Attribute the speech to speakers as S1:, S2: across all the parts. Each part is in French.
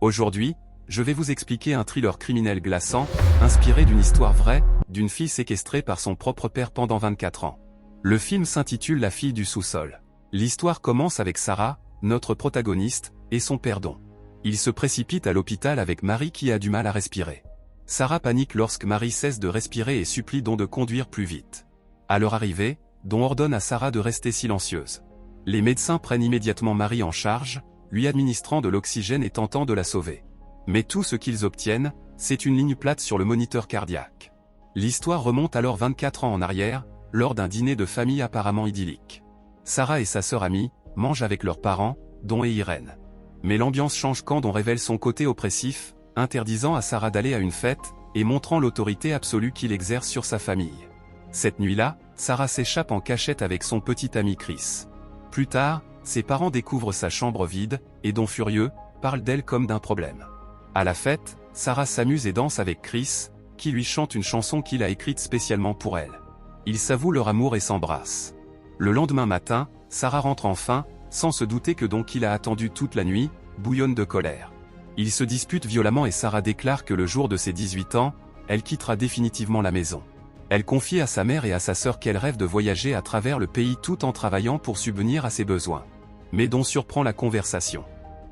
S1: Aujourd'hui, je vais vous expliquer un thriller criminel glaçant, inspiré d'une histoire vraie, d'une fille séquestrée par son propre père pendant 24 ans. Le film s'intitule La fille du sous-sol. L'histoire commence avec Sarah, notre protagoniste, et son père Don. Il se précipite à l'hôpital avec Marie qui a du mal à respirer. Sarah panique lorsque Marie cesse de respirer et supplie Don de conduire plus vite. À leur arrivée, Don ordonne à Sarah de rester silencieuse. Les médecins prennent immédiatement Marie en charge, lui administrant de l'oxygène et tentant de la sauver. Mais tout ce qu'ils obtiennent, c'est une ligne plate sur le moniteur cardiaque. L'histoire remonte alors 24 ans en arrière, lors d'un dîner de famille apparemment idyllique. Sarah et sa sœur Amy mangent avec leurs parents, Don et Irène. Mais l'ambiance change quand Don révèle son côté oppressif, interdisant à Sarah d'aller à une fête, et montrant l'autorité absolue qu'il exerce sur sa famille. Cette nuit-là, Sarah s'échappe en cachette avec son petit ami Chris. Plus tard, ses parents découvrent sa chambre vide, et Don furieux, parle d'elle comme d'un problème. À la fête, Sarah s'amuse et danse avec Chris, qui lui chante une chanson qu'il a écrite spécialement pour elle. Ils s'avouent leur amour et s'embrassent. Le lendemain matin, Sarah rentre enfin, sans se douter que Don qu'il a attendu toute la nuit, bouillonne de colère. Ils se disputent violemment et Sarah déclare que le jour de ses 18 ans, elle quittera définitivement la maison. Elle confie à sa mère et à sa sœur qu'elle rêve de voyager à travers le pays tout en travaillant pour subvenir à ses besoins. Mais Don surprend la conversation.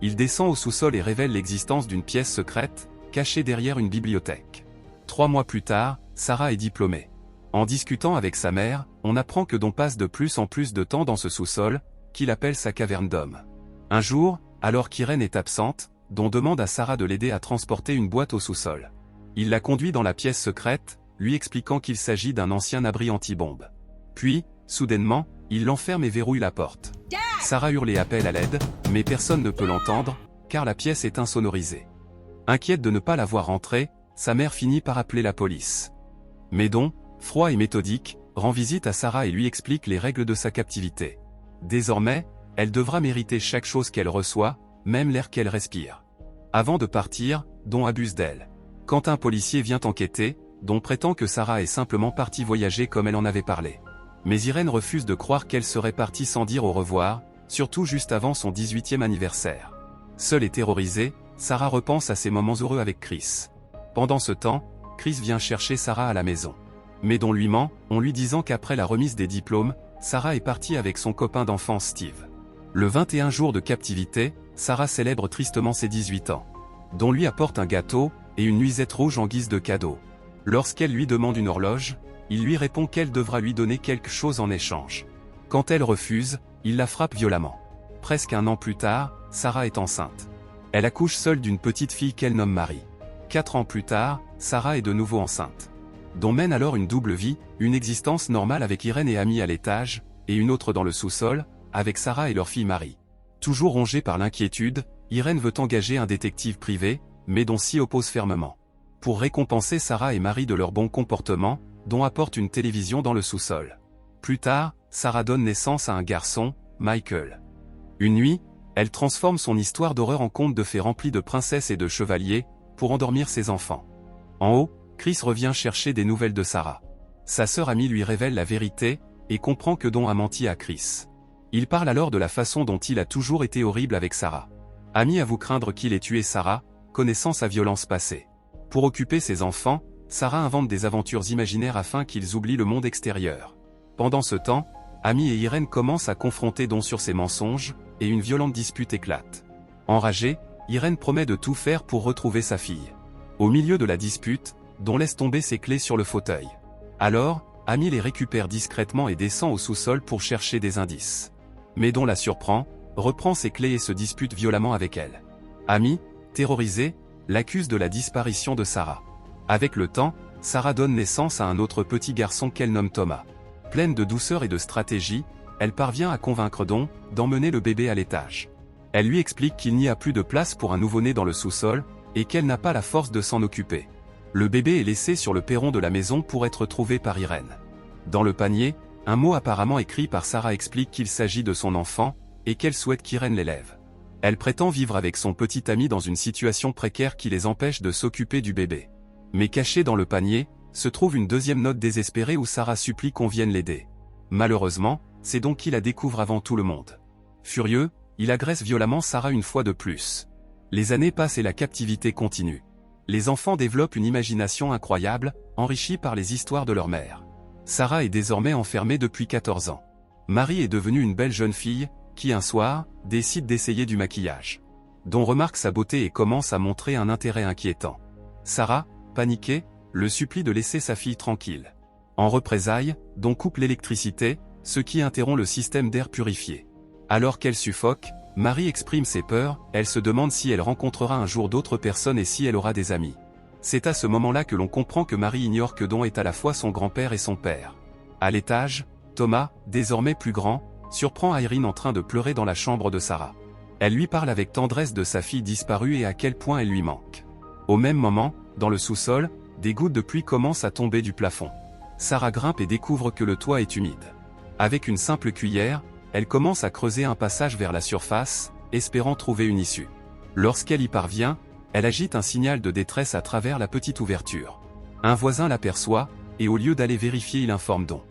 S1: Il descend au sous-sol et révèle l'existence d'une pièce secrète, cachée derrière une bibliothèque. 3 mois plus tard, Sarah est diplômée. En discutant avec sa mère, on apprend que Don passe de plus en plus de temps dans ce sous-sol, qu'il appelle sa caverne d'homme. Un jour, alors qu'Irène est absente, Don demande à Sarah de l'aider à transporter une boîte au sous-sol. Il la conduit dans la pièce secrète, lui expliquant qu'il s'agit d'un ancien abri anti-bombe. Puis, soudainement, il l'enferme et verrouille la porte. Sarah hurle et appelle à l'aide, mais personne ne peut l'entendre, car la pièce est insonorisée. Inquiète de ne pas la voir entrer, sa mère finit par appeler la police. Mais Don, froid et méthodique, rend visite à Sarah et lui explique les règles de sa captivité. Désormais, elle devra mériter chaque chose qu'elle reçoit, même l'air qu'elle respire. Avant de partir, Don abuse d'elle. Quand un policier vient enquêter, Don prétend que Sarah est simplement partie voyager comme elle en avait parlé. Mais Irène refuse de croire qu'elle serait partie sans dire au revoir, surtout juste avant son 18e anniversaire. Seule et terrorisée, Sarah repense à ses moments heureux avec Chris. Pendant ce temps, Chris vient chercher Sarah à la maison. Mais Don lui ment, en lui disant qu'après la remise des diplômes, Sarah est partie avec son copain d'enfance Steve. Le 21 jours de captivité, Sarah célèbre tristement ses 18 ans. Don lui apporte un gâteau, et une nuisette rouge en guise de cadeau. Lorsqu'elle lui demande une horloge, il lui répond qu'elle devra lui donner quelque chose en échange. Quand elle refuse, il la frappe violemment. Presque un an plus tard, Sarah est enceinte. Elle accouche seule d'une petite fille qu'elle nomme Marie. 4 ans plus tard, Sarah est de nouveau enceinte. Don mène alors une double vie, une existence normale avec Irène et Amy à l'étage, et une autre dans le sous-sol, avec Sarah et leur fille Marie. Toujours rongée par l'inquiétude, Irène veut engager un détective privé, mais Don s'y oppose fermement. Pour récompenser Sarah et Marie de leur bon comportement, Don apporte une télévision dans le sous-sol. Plus tard, Sarah donne naissance à un garçon, Michael. Une nuit, elle transforme son histoire d'horreur en conte de fées rempli de princesses et de chevaliers, pour endormir ses enfants. En haut, Chris revient chercher des nouvelles de Sarah. Sa sœur Amy lui révèle la vérité, et comprend que Don a menti à Chris. Il parle alors de la façon dont il a toujours été horrible avec Sarah. Amy avoue craindre qu'il ait tué Sarah, connaissant sa violence passée. Pour occuper ses enfants, Sarah invente des aventures imaginaires afin qu'ils oublient le monde extérieur. Pendant ce temps, Amy et Irène commencent à confronter Don sur ses mensonges, et une violente dispute éclate. Enragée, Irène promet de tout faire pour retrouver sa fille. Au milieu de la dispute, Don laisse tomber ses clés sur le fauteuil. Alors, Amy les récupère discrètement et descend au sous-sol pour chercher des indices. Mais Don la surprend, reprend ses clés et se dispute violemment avec elle. Amy, terrorisée, l'accuse de la disparition de Sarah. Avec le temps, Sarah donne naissance à un autre petit garçon qu'elle nomme Thomas. Pleine de douceur et de stratégie, elle parvient à convaincre Don d'emmener le bébé à l'étage. Elle lui explique qu'il n'y a plus de place pour un nouveau-né dans le sous-sol, et qu'elle n'a pas la force de s'en occuper. Le bébé est laissé sur le perron de la maison pour être trouvé par Irène. Dans le panier, un mot apparemment écrit par Sarah explique qu'il s'agit de son enfant, et qu'elle souhaite qu'Irène l'élève. Elle prétend vivre avec son petit ami dans une situation précaire qui les empêche de s'occuper du bébé. Mais caché dans le panier, se trouve une deuxième note désespérée où Sarah supplie qu'on vienne l'aider. Malheureusement, c'est donc qui la découvre avant tout le monde. Furieux, il agresse violemment Sarah une fois de plus. Les années passent et la captivité continue. Les enfants développent une imagination incroyable, enrichie par les histoires de leur mère. Sarah est désormais enfermée depuis 14 ans. Marie est devenue une belle jeune fille, qui un soir, décide d'essayer du maquillage. Don remarque sa beauté et commence à montrer un intérêt inquiétant. Sarah, paniquée, le supplie de laisser sa fille tranquille. En représailles, Don coupe l'électricité, ce qui interrompt le système d'air purifié. Alors qu'elle suffoque, Marie exprime ses peurs, elle se demande si elle rencontrera un jour d'autres personnes et si elle aura des amis. C'est à ce moment-là que l'on comprend que Marie ignore que Don est à la fois son grand-père et son père. À l'étage, Thomas, désormais plus grand, surprend Irene en train de pleurer dans la chambre de Sarah. Elle lui parle avec tendresse de sa fille disparue et à quel point elle lui manque. Au même moment, dans le sous-sol, des gouttes de pluie commencent à tomber du plafond. Sarah grimpe et découvre que le toit est humide. Avec une simple cuillère, elle commence à creuser un passage vers la surface, espérant trouver une issue. Lorsqu'elle y parvient, elle agite un signal de détresse à travers la petite ouverture. Un voisin l'aperçoit, et au lieu d'aller vérifier il informe Don.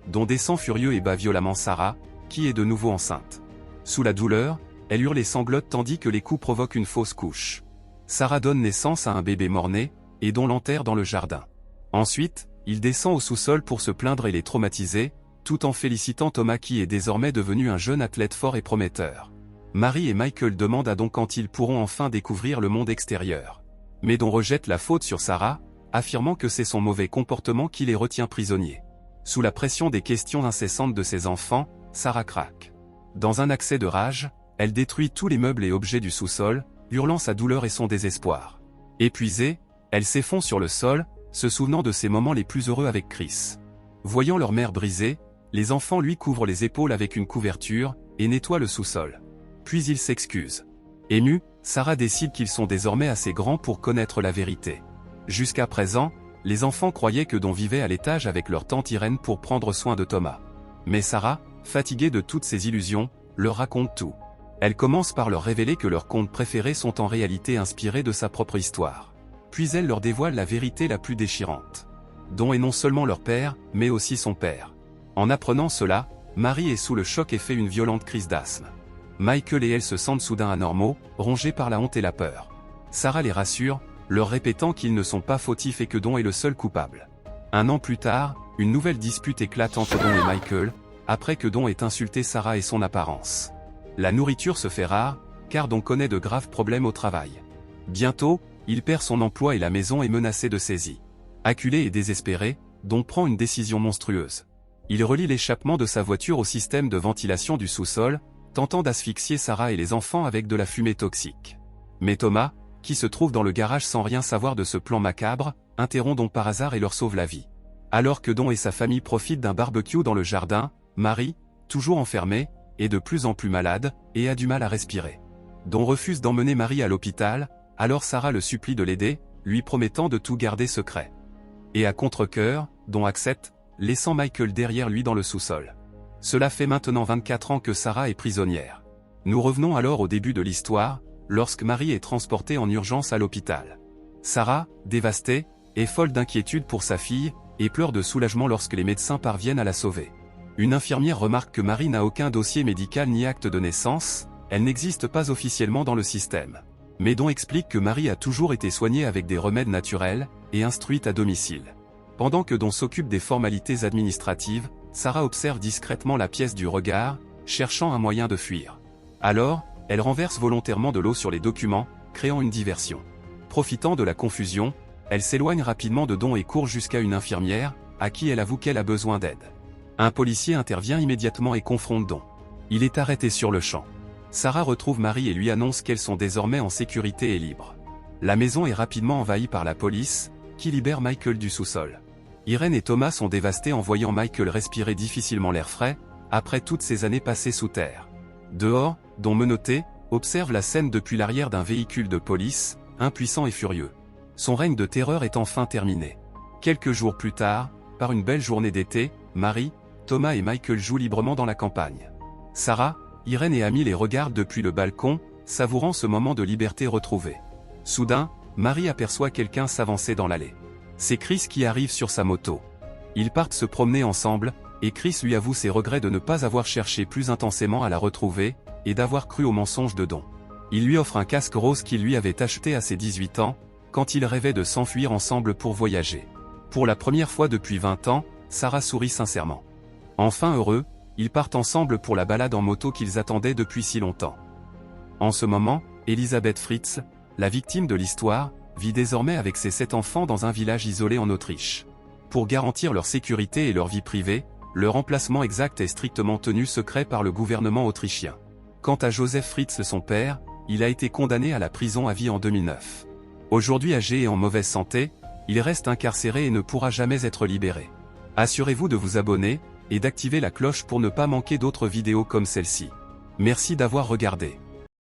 S1: Don descend furieux et bat violemment Sarah, qui est de nouveau enceinte. Sous la douleur, elle hurle et sanglote tandis que les coups provoquent une fausse couche. Sarah donne naissance à un bébé mort-né, et Don l'enterre dans le jardin. Ensuite, il descend au sous-sol pour se plaindre et les traumatiser, tout en félicitant Thomas qui est désormais devenu un jeune athlète fort et prometteur. Marie et Michael demandent à Don quand ils pourront enfin découvrir le monde extérieur. Mais Don rejette la faute sur Sarah, affirmant que c'est son mauvais comportement qui les retient prisonniers. Sous la pression des questions incessantes de ses enfants, Sarah craque. Dans un accès de rage, elle détruit tous les meubles et objets du sous-sol, hurlant sa douleur et son désespoir. Épuisée, elle s'effondre sur le sol, se souvenant de ses moments les plus heureux avec Chris. Voyant leur mère brisée, les enfants lui couvrent les épaules avec une couverture, et nettoient le sous-sol. Puis ils s'excusent. Émue, Sarah décide qu'ils sont désormais assez grands pour connaître la vérité. Jusqu'à présent, les enfants croyaient que Don vivait à l'étage avec leur tante Irene pour prendre soin de Thomas. Mais Sarah, fatiguée de toutes ces illusions, leur raconte tout. Elle commence par leur révéler que leurs contes préférés sont en réalité inspirés de sa propre histoire. Puis elle leur dévoile la vérité la plus déchirante. Don est non seulement leur père, mais aussi son père. En apprenant cela, Marie est sous le choc et fait une violente crise d'asthme. Michael et elle se sentent soudain anormaux, rongés par la honte et la peur. Sarah les rassure, leur répétant qu'ils ne sont pas fautifs et que Don est le seul coupable. Un an plus tard, une nouvelle dispute éclate entre Don et Michael, après que Don ait insulté Sarah et son apparence. La nourriture se fait rare, car Don connaît de graves problèmes au travail. Bientôt, il perd son emploi et la maison est menacée de saisie. Acculé et désespéré, Don prend une décision monstrueuse. Il relie l'échappement de sa voiture au système de ventilation du sous-sol, tentant d'asphyxier Sarah et les enfants avec de la fumée toxique. Mais Thomas, qui se trouve dans le garage sans rien savoir de ce plan macabre, interrompt Don par hasard et leur sauve la vie. Alors que Don et sa famille profitent d'un barbecue dans le jardin, Marie, toujours enfermée, est de plus en plus malade, et a du mal à respirer. Don refuse d'emmener Marie à l'hôpital, alors Sarah le supplie de l'aider, lui promettant de tout garder secret. Et à contre-cœur, Don accepte, laissant Michael derrière lui dans le sous-sol. Cela fait maintenant 24 ans que Sarah est prisonnière. Nous revenons alors au début de l'histoire, lorsque Marie est transportée en urgence à l'hôpital. Sarah, dévastée, est folle d'inquiétude pour sa fille, et pleure de soulagement lorsque les médecins parviennent à la sauver. Une infirmière remarque que Marie n'a aucun dossier médical ni acte de naissance, elle n'existe pas officiellement dans le système. Mais Don explique que Marie a toujours été soignée avec des remèdes naturels, et instruite à domicile. Pendant que Don s'occupe des formalités administratives, Sarah observe discrètement la pièce du regard, cherchant un moyen de fuir. Alors, elle renverse volontairement de l'eau sur les documents, créant une diversion. Profitant de la confusion, elle s'éloigne rapidement de Don et court jusqu'à une infirmière, à qui elle avoue qu'elle a besoin d'aide. Un policier intervient immédiatement et confronte Don. Il est arrêté sur le champ. Sarah retrouve Marie et lui annonce qu'elles sont désormais en sécurité et libres. La maison est rapidement envahie par la police, qui libère Michael du sous-sol. Irene et Thomas sont dévastés en voyant Michael respirer difficilement l'air frais, après toutes ces années passées sous terre. Dehors, Don menotté, observe la scène depuis l'arrière d'un véhicule de police, impuissant et furieux. Son règne de terreur est enfin terminé. Quelques jours plus tard, par une belle journée d'été, Marie, Thomas et Michael jouent librement dans la campagne. Sarah, Irene et Amy les regardent depuis le balcon, savourant ce moment de liberté retrouvée. Soudain, Marie aperçoit quelqu'un s'avancer dans l'allée. C'est Chris qui arrive sur sa moto. Ils partent se promener ensemble, et Chris lui avoue ses regrets de ne pas avoir cherché plus intensément à la retrouver, et d'avoir cru au mensonge de Don. Il lui offre un casque rose qu'il lui avait acheté à ses 18 ans, quand ils rêvaient de s'enfuir ensemble pour voyager. Pour la première fois depuis 20 ans, Sarah sourit sincèrement. Enfin heureux, ils partent ensemble pour la balade en moto qu'ils attendaient depuis si longtemps. En ce moment, Elisabeth Fritz, la victime de l'histoire, vit désormais avec ses 7 enfants dans un village isolé en Autriche. Pour garantir leur sécurité et leur vie privée, leur emplacement exact est strictement tenu secret par le gouvernement autrichien. Quant à Joseph Fritz, son père, il a été condamné à la prison à vie en 2009. Aujourd'hui âgé et en mauvaise santé, il reste incarcéré et ne pourra jamais être libéré. Assurez-vous de vous abonner et d'activer la cloche pour ne pas manquer d'autres vidéos comme celle-ci. Merci d'avoir regardé.